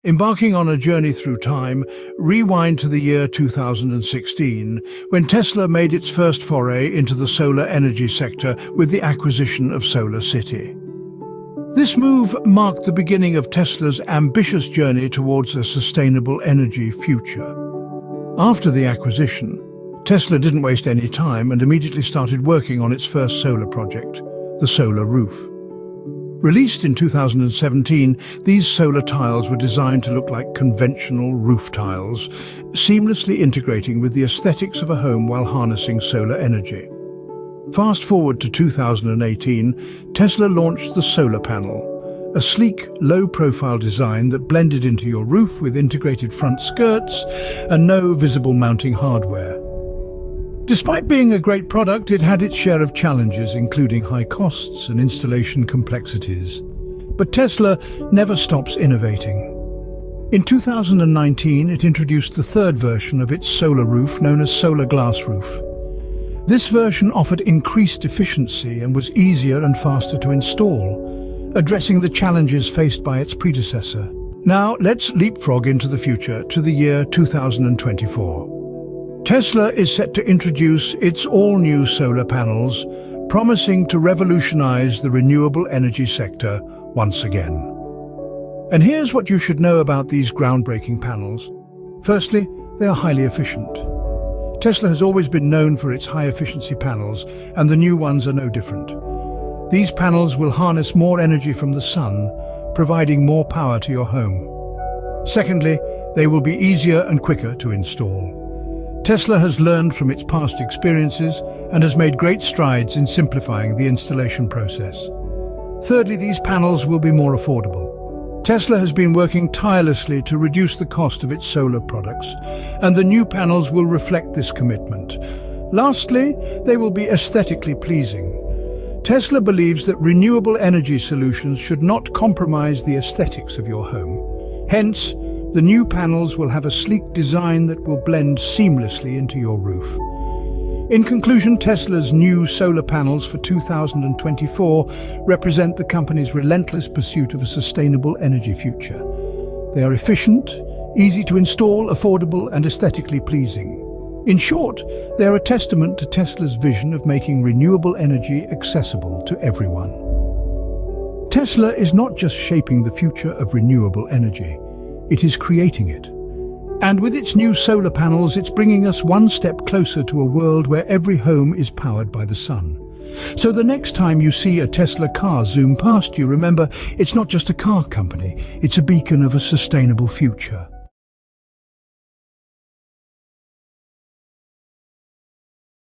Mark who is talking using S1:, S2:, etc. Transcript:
S1: Embarking on a journey through time, rewind to the year 2016, when Tesla made its first foray into the solar energy sector with the acquisition of Solar City. This move marked the beginning of Tesla's ambitious journey towards a sustainable energy future. After the acquisition, Tesla didn't waste any time and immediately started working on its first solar project, the solar roof. Released in 2017, these solar tiles were designed to look like conventional roof tiles, seamlessly integrating with the aesthetics of a home while harnessing solar energy. Fast forward to 2018, Tesla launched the solar panel, a sleek, low-profile design that blended into your roof with integrated front skirts and no visible mounting hardware. Despite being a great product, it had its share of challenges, including high costs and installation complexities. But Tesla never stops innovating. In 2019, it introduced the third version of its solar roof, known as Solar Glass Roof. This version offered increased efficiency and was easier and faster to install, addressing the challenges faced by its predecessor. Now, let's leapfrog into the future, to the year 2024. Tesla is set to introduce its all-new solar panels, promising to revolutionize the renewable energy sector once again. And here's what you should know about these groundbreaking panels. Firstly, they are highly efficient. Tesla has always been known for its high-efficiency panels, and the new ones are no different. These panels will harness more energy from the sun, providing more power to your home. Secondly, they will be easier and quicker to install. Tesla has learned from its past experiences and has made great strides in simplifying the installation process. Thirdly, these panels will be more affordable. Tesla has been working tirelessly to reduce the cost of its solar products, and the new panels will reflect this commitment. Lastly, they will be aesthetically pleasing. Tesla believes that renewable energy solutions should not compromise the aesthetics of your home. Hence, the new panels will have a sleek design that will blend seamlessly into your roof. In conclusion, Tesla's new solar panels for 2024 represent the company's relentless pursuit of a sustainable energy future. They are efficient, easy to install, affordable, and aesthetically pleasing. In short, they are a testament to Tesla's vision of making renewable energy accessible to everyone. Tesla is not just shaping the future of renewable energy, it is creating it. And with its new solar panels, it's bringing us one step closer to a world where every home is powered by the sun. So the next time you see a Tesla car zoom past you, remember, it's not just a car company, it's a beacon of a sustainable future.